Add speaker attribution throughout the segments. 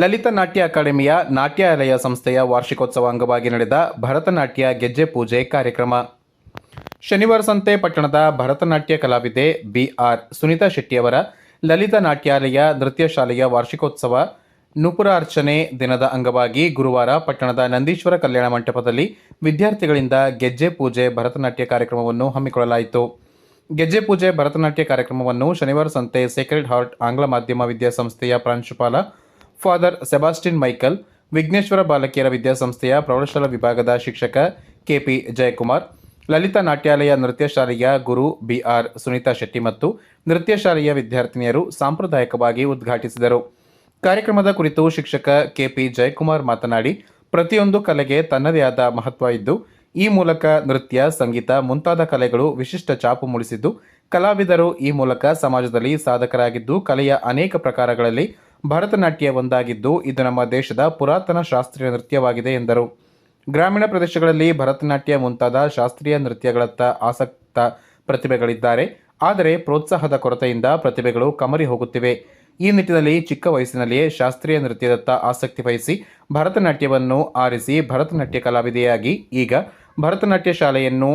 Speaker 1: ಲಲಿತ ನಾಟ್ಯ ಅಕಾಡೆಮಿಯ ನಾಟ್ಯಾಲಯ ಸಂಸ್ಥೆಯ ವಾರ್ಷಿಕೋತ್ಸವ ಅಂಗವಾಗಿ ನಡೆದ ಭರತನಾಟ್ಯ ಗೆಜ್ಜೆ ಪೂಜೆ ಕಾರ್ಯಕ್ರಮ. ಶನಿವಾರ ಸಂತೆ ಪಟ್ಟಣದ ಭರತನಾಟ್ಯ ಕಲಾವಿದೆ ಬಿಆರ್ ಸುನೀತಾ ಶೆಟ್ಟಿಯವರ ಲಲಿತ ನಾಟ್ಯಾಲಯ ನೃತ್ಯ ಶಾಲೆಯ ವಾರ್ಷಿಕೋತ್ಸವ ನೂಪುರಾರ್ಚನೆ ದಿನದ ಅಂಗವಾಗಿ ಗುರುವಾರ ಪಟ್ಟಣದ ನಂದೀಶ್ವರ ಕಲ್ಯಾಣ ಮಂಟಪದಲ್ಲಿ ವಿದ್ಯಾರ್ಥಿಗಳಿಂದ ಗೆಜ್ಜೆ ಪೂಜೆ ಭರತನಾಟ್ಯ ಕಾರ್ಯಕ್ರಮವನ್ನು ಹಮ್ಮಿಕೊಳ್ಳಲಾಯಿತು. ಗೆಜ್ಜೆ ಪೂಜೆ ಭರತನಾಟ್ಯ ಕಾರ್ಯಕ್ರಮವನ್ನು ಶನಿವಾರ ಸಂತೆ ಸೇಕ್ರೆಡ್ ಹಾರ್ಟ್ ಆಂಗ್ಲ ಮಾಧ್ಯಮ ವಿದ್ಯಾಸಂಸ್ಥೆಯ ಪ್ರಾಂಶುಪಾಲ ಫಾದರ್ ಸೆಬಾಸ್ಟಿನ್ ಮೈಕಲ್, ವಿಘ್ನೇಶ್ವರ ಬಾಲಕಿಯರ ವಿದ್ಯಾಸಂಸ್ಥೆಯ ಪ್ರೌಢಶಾಲಾ ವಿಭಾಗದ ಶಿಕ್ಷಕ ಕೆಪಿ ಜಯಕುಮಾರ್, ಲಲಿತ ನಾಟ್ಯಾಲಯ ನೃತ್ಯ ಶಾಲೆಯ ಗುರು ಬಿಆರ್ ಸುನೀತಾ ಶೆಟ್ಟಿ ಮತ್ತು ನೃತ್ಯ ಶಾಲೆಯ ವಿದ್ಯಾರ್ಥಿನಿಯರು ಸಾಂಪ್ರದಾಯಿಕವಾಗಿ ಉದ್ಘಾಟಿಸಿದರು. ಕಾರ್ಯಕ್ರಮದ ಕುರಿತು ಶಿಕ್ಷಕ ಕೆಪಿ ಜಯಕುಮಾರ್ ಮಾತನಾಡಿ, ಪ್ರತಿಯೊಂದು ಕಲೆಗೆ ತನ್ನದೇ ಆದ ಮಹತ್ವ ಇದ್ದು, ಈ ಮೂಲಕ ನೃತ್ಯ, ಸಂಗೀತ ಮುಂತಾದ ಕಲೆಗಳು ವಿಶಿಷ್ಟ ಛಾಪು ಮೂಡಿಸಿದ್ದು, ಕಲಾವಿದರು ಈ ಮೂಲಕ ಸಮಾಜದಲ್ಲಿ ಸಾಧಕರಾಗಿದ್ದು, ಕಲೆಯ ಅನೇಕ ಪ್ರಕಾರಗಳಲ್ಲಿ ಭರತನಾಟ್ಯ ಒಂದಾಗಿದ್ದು, ಇದು ನಮ್ಮ ದೇಶದ ಪುರಾತನ ಶಾಸ್ತ್ರೀಯ ನೃತ್ಯವಾಗಿದೆ ಎಂದರು. ಗ್ರಾಮೀಣ ಪ್ರದೇಶಗಳಲ್ಲಿ ಭರತನಾಟ್ಯ ಮುಂತಾದ ಶಾಸ್ತ್ರೀಯ ನೃತ್ಯಗಳತ್ತ ಆಸಕ್ತ ಪ್ರತಿಭೆಗಳಿದ್ದಾರೆ. ಆದರೆ ಪ್ರೋತ್ಸಾಹದ ಕೊರತೆಯಿಂದ ಪ್ರತಿಭೆಗಳು ಕಮರಿ ಹೋಗುತ್ತಿವೆ. ಈ ನಿಟ್ಟಿನಲ್ಲಿ ಚಿಕ್ಕ ವಯಸ್ಸಿನಲ್ಲಿಯೇ ಶಾಸ್ತ್ರೀಯ ನೃತ್ಯದತ್ತ ಆಸಕ್ತಿ ವಹಿಸಿ ಭರತನಾಟ್ಯವನ್ನು ಆರಿಸಿ ಭರತನಾಟ್ಯ ಕಲಾವಿದೆಯಾಗಿ ಈಗ ಭರತನಾಟ್ಯ ಶಾಲೆಯನ್ನು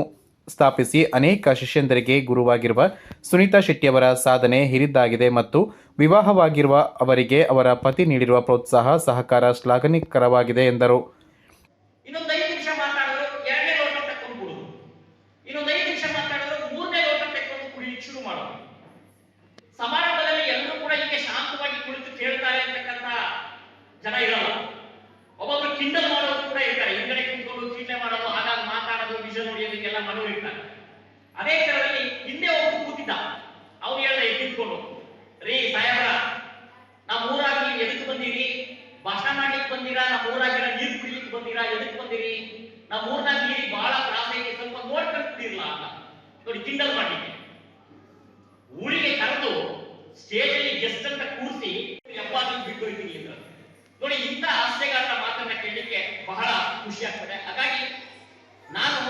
Speaker 1: ಸ್ಥಾಪಿಸಿ ಅನೇಕ ಶಿಷ್ಯಂದರಿಗೆ ಗುರುವಾಗಿರುವ ಸುನೀತಾ ಶೆಟ್ಟಿಯವರ ಸಾಧನೆ ಹಿರಿದಾಗಿದೆ ಮತ್ತು ವಿವಾಹವಾಗಿರುವ ಅವರಿಗೆ ಅವರ ಪತಿ ನೀಡಿರುವ ಪ್ರೋತ್ಸಾಹ, ಸಹಕಾರ ಶ್ಲಾಘನೀಯಕರವಾಗಿದೆ ಎಂದರು.
Speaker 2: ಸಮಾರಂಭದಲ್ಲಿ ಎಲ್ಲರೂ ಕೂಡ ಹೀಗೆ ಶಾಂತವಾಗಿ ಕುಳಿತು ಕೇಳ್ತಾರೆ ಅಂತಕ್ಕಂಥ ಜನ ಇರಲ್ಲ. ಒಬ್ಬೊಬ್ರು ಕಿಂಡಲ್ ಮಾಡೋರು ಕೂಡ ಇರ್ತಾರೆ. ಹಿಂಗಡೆ ಕುಂತ್ಕೊಂಡು ಕೀಟಲೆ ಮಾಡೋದು, ಆಗಾಗ ಮಾತಾಡೋದು, ವಿಷಯ ನೋಡಿಯೋದಕ್ಕೆಲ್ಲ ಮನೋರು ಇರ್ತಾರೆ. ಅದೇ ತರದಲ್ಲಿ ಹಿಂದೆ ಒಬ್ಬರು ಕೂತಿದ್ದ. ಅವ್ರು ಹೇಳ್ದ ಎದ್ದಿದ್ಕೊಂಡು, ರೀ ಸಾಹೇಬ್ರ, ನಮ್ಮ ಊರಾಗ ನೀವು ಎದಕ್ಕೆ ಬಂದಿರಿ? ಭಾಷಣ ಮಾಡ್ಲಿಕ್ಕೆ ಬಂದಿರಾ? ನಮ್ಮ ಊರಾಗಿನ ನೀರು ಕುಡಿಲಿಕ್ಕೆ ಬಂದಿರಾ? ಎದಕ್ಕೆ ಬಂದಿರಿ? ನಮ್ಮ ಊರ್ನಾಗ ನೀರಿಗೆ ಬಹಳ ತ್ರಾಸ ಐತಿ, ಸ್ವಲ್ಪ ನೋಡ್ಕೊಂಡು ಕುಡಿರಲ್ಲ ಅಂತ ನೋಡಿ ಕಿಂಡಲ್ ಮಾಡ್ಲಿಕ್ಕೆ ಊರಿಗೆ ಕರೆದು ಸ್ಟೇಜ್ ಅಲ್ಲಿ ಗೆಸ್ಟ್ ಅಂತ ಕೂರಿಸಿ ಎಪ್ಪಾದ್ರು ಬಿಟ್ಟು ಹೋಗ್ತೀನಿ ಅಂತ ನೋಡಿ. ಇಂಥ ಹಾಸ್ಯಗಾರರ ಮಾತನ್ನ ಕೇಳಲಿಕ್ಕೆ ಬಹಳ ಖುಷಿ ಆಗ್ತದೆ. ಹಾಗಾಗಿ ನಾನು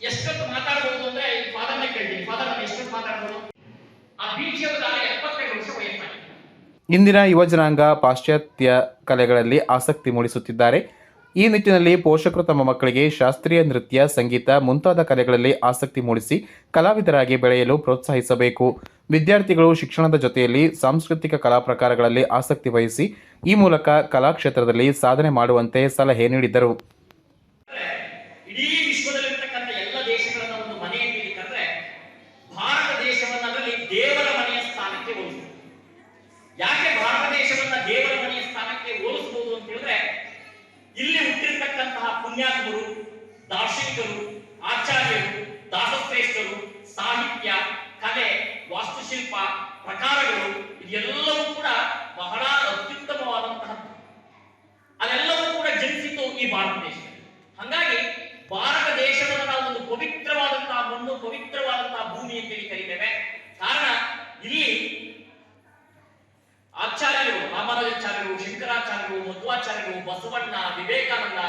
Speaker 2: ಎಷ್ಟೊತ್ತು ಮಾತಾಡಬಹುದು ಅಂದ್ರೆ ಫಾದರ್ನೇ ಕೇಳ್ತೀನಿ. ಫಾದರ್ ನಾನು ಎಷ್ಟೊತ್ತು ಮಾತಾಡಬಹುದು? ಆ ಬೀಚಿಯವರ 72 ವರ್ಷ ವಯಸ್ಸಾಗಿದೆ.
Speaker 1: ಇಂದಿನ ಯುವಜನಾಂಗ ಪಾಶ್ಚಾತ್ಯ ಕಲೆಗಳಲ್ಲಿ ಆಸಕ್ತಿ ಮೂಡಿಸುತ್ತಿದ್ದಾರೆ. ಈ ನಿಟ್ಟಿನಲ್ಲಿ ಪೋಷಕರು ತಮ್ಮ ಮಕ್ಕಳಿಗೆ ಶಾಸ್ತ್ರೀಯ ನೃತ್ಯ, ಸಂಗೀತ ಮುಂತಾದ ಕಲೆಗಳಲ್ಲಿ ಆಸಕ್ತಿ ಮೂಡಿಸಿ ಕಲಾವಿದರಾಗಿ ಬೆಳೆಯಲು ಪ್ರೋತ್ಸಾಹಿಸಬೇಕು. ವಿದ್ಯಾರ್ಥಿಗಳು ಶಿಕ್ಷಣದ ಜೊತೆಯಲ್ಲಿ ಸಾಂಸ್ಕೃತಿಕ ಕಲಾ ಪ್ರಕಾರಗಳಲ್ಲಿ ಆಸಕ್ತಿ ವಹಿಸಿ ಈ ಮೂಲಕ ಕಲಾಕ್ಷೇತ್ರದಲ್ಲಿ ಸಾಧನೆ ಮಾಡುವಂತೆ ಸಲಹೆ ನೀಡಿದರು.
Speaker 2: ಇಡೀ ವಿಶ್ವದಲ್ಲಿರ್ತಕ್ಕಂಥ ಎಲ್ಲ ದೇಶಗಳನ್ನ ಒಂದು ಮನೆ ಅಂತ ಕರೆದ್ರೆ ಭಾರತ ದೇಶವನ್ನ ಅದರಲ್ಲಿ ದೇವರ ಮನೆಯ ಸ್ಥಾನಕ್ಕೆ ಹೋಲಿಸಬಹುದು. ಯಾಕೆ ಭಾರತ ದೇಶವನ್ನ ದೇವರ ಮನೆಯ ಸ್ಥಾನಕ್ಕೆ ಹೋಲಿಸಬಹುದು ಅಂತ ಹೇಳಿದ್ರೆ, ಇಲ್ಲಿ ಹುಟ್ಟಿರ್ತಕ್ಕಂತಹ ಪುಣ್ಯಾತ್ಮರು, ದಾರ್ಶನಿಕರು, ಆಚಾರ್ಯರು, ದಾಸಶ್ರೇಷ್ಠರು, ಸಾಹಿತ್ಯ, ಕಲೆ, ವಾಸ್ತುಶಿಲ್ಪ ಪ್ರಕಾರಗಳು ಇದೆಲ್ಲವೂ ಕೂಡ ಬಹಳ ಅತ್ಯುತ್ತಮವಾದಂತಹದ್ದು. ಅದೆಲ್ಲವೂ ಕೂಡ ಜನಿಸಿತು ಈ ಭಾರತ ದೇಶ. ಹಾಗಾಗಿ ಭಾರತ ದೇಶವನ್ನು ನಾವು ಒಂದು ಪವಿತ್ರವಾದಂತಹ ಮಣ್ಣು, ಪವಿತ್ರವಾದಂತಹ ಭೂಮಿ ಅಂತೇಳಿ ಕರೀತೇವೆ. ಕಾರಣ ಇಲ್ಲಿ ಆಚಾರ್ಯರು, ರಾಮಾನುಜಾಚಾರ್ಯರು, ಶಂಕರಾಚಾರ್ಯರು, ಮಧ್ವಾಚಾರ್ಯರು, ಬಸವಣ್ಣ, ವಿವೇಕಾನಂದ.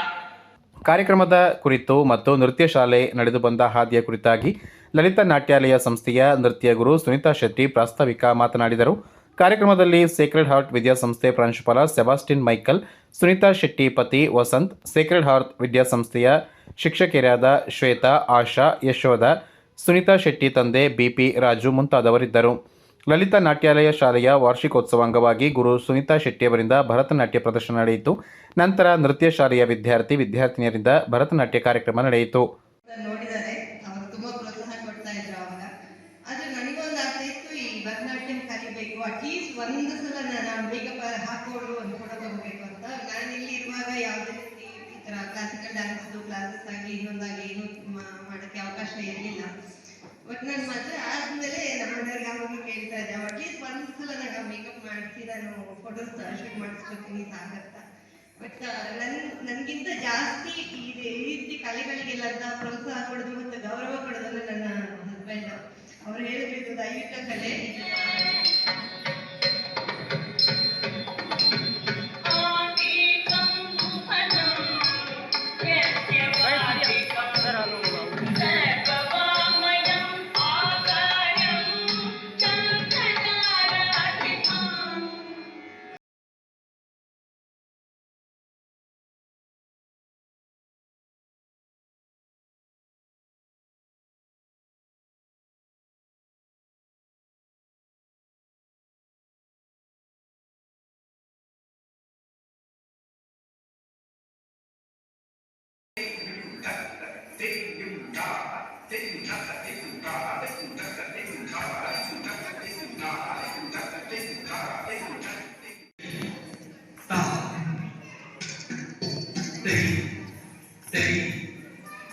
Speaker 1: ಕಾರ್ಯಕ್ರಮದ ಕುರಿತು ಮತ್ತು ನೃತ್ಯ ಶಾಲೆ ನಡೆದು ಬಂದ ಹಾದಿಯ ಕುರಿತಾಗಿ ಲಲಿತ ನಾಟ್ಯಾಲಯ ಸಂಸ್ಥೆಯ ನೃತ್ಯ ಗುರು ಸುನೀತಾ ಶೆಟ್ಟಿ ಪ್ರಾಸ್ತಾವಿಕ ಮಾತನಾಡಿದರು. ಕಾರ್ಯಕ್ರಮದಲ್ಲಿ ಸೇಕ್ರೆಡ್ ಹಾರ್ಟ್ ವಿದ್ಯಾಸಂಸ್ಥೆ ಪ್ರಾಂಶುಪಾಲ ಸೆಬಾಸ್ಟಿನ್ ಮೈಕಲ್, ಸುನೀತಾ ಶೆಟ್ಟಿ ಪತಿ ವಸಂತ್, ಸೇಕ್ರೆಡ್ ಹಾರ್ಟ್ ವಿದ್ಯಾಸಂಸ್ಥೆಯ ಶಿಕ್ಷಕಿಯರಾದ ಶ್ವೇತಾ, ಆಶಾ, ಯಶೋಧ, ಸುನೀತಾ ಶೆಟ್ಟಿ ತಂದೆ ಬಿಪಿ ರಾಜು ಮುಂತಾದವರಿದ್ದರು. ಲಲಿತ ನಾಟ್ಯಾಲಯ ಶಾಲೆಯ ವಾರ್ಷಿಕೋತ್ಸವ ಅಂಗವಾಗಿ ಗುರು ಸುನೀತಾ ಶೆಟ್ಟಿಯವರಿಂದ ಭರತನಾಟ್ಯ ಪ್ರದರ್ಶನ ನಡೆಯಿತು. ನಂತರ ನೃತ್ಯ ಶಾಲೆಯ ವಿದ್ಯಾರ್ಥಿನಿಯರಿಂದ ಭರತನಾಟ್ಯ ಕಾರ್ಯಕ್ರಮ ನಡೆಯಿತು.
Speaker 3: ನೋಡಿದ್ದಾರೆ, ಅವರು ತುಂಬಾ ಪ್ರೋತ್ಸಾಹ ಕೊಡ್ತಾ ಇದ್ರು ಅವಾಗ. ಆದ್ರೆ ನನಗೊಂದು ಆಸೆ ಇತ್ತು, ಈ ಭರತನಾಟ್ಯಂ ಕಲಿಬೇಕು, ಅಟ್ಲೀಸ್ಟ್ ಒಂದು ಸಲ ನಾನು ಮೇಕಪ್ ಹಾಕೊಂಡು ಒಂದು ಫೋಟೋ ತಗೋಬೇಕು ಅಂತ. ನಾನು ಇಲ್ಲಿ ಇರುವಾಗ ಯಾವುದೇ ರೀತಿ ಈ ತರ ಕ್ಲಾಸಿಕಲ್ ಡ್ಯಾನ್ಸ್ ಕ್ಲಾಸಸ್ ಆಗಿ ಇನ್ನೊಂದಾಗಿ ಏನು ಮಾಡೋಕ್ಕೆ ಅವಕಾಶ ಇರಲಿಲ್ಲ. ಬಟ್ ನಾನು ಮದುವೆ ಆದ್ಮೇಲೆ ನಮ್ಮ ಮನೆಯವ್ರಿಗೆ ಆವಾಗ ಕೇಳ್ತಾ ಇದ್ದೆ, ಅಟ್ಲೀಸ್ಟ್ ಒಂದು ಸಲ ನಂಗೆ ಮೇಕಪ್ ಮಾಡಿಸಿ ನಾನು ಫೋಟೋಸ್ ಶೂಟ್ ಮಾಡಿಸ್ಕೊತೀನಿ ಸಾಕಂತ. ಬಟ್ ನನ್ಗಿಂತ ಜಾಸ್ತಿ ಈ ರೀತಿ ಕಲೆಗಳಿಗೆಲ್ಲ ಪ್ರೋತ್ಸಾಹ ಕೊಡೋದು ಮತ್ತು ಗೌರವ ಕೊಡೋದನ್ನ ನನ್ನ ಹಸ್ಬೆಂಡ್. ಅವ್ರು ಹೇಳಿದ್ರು, ದಯವಿಟ್ಟು ಕಲೆ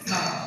Speaker 4: Stop.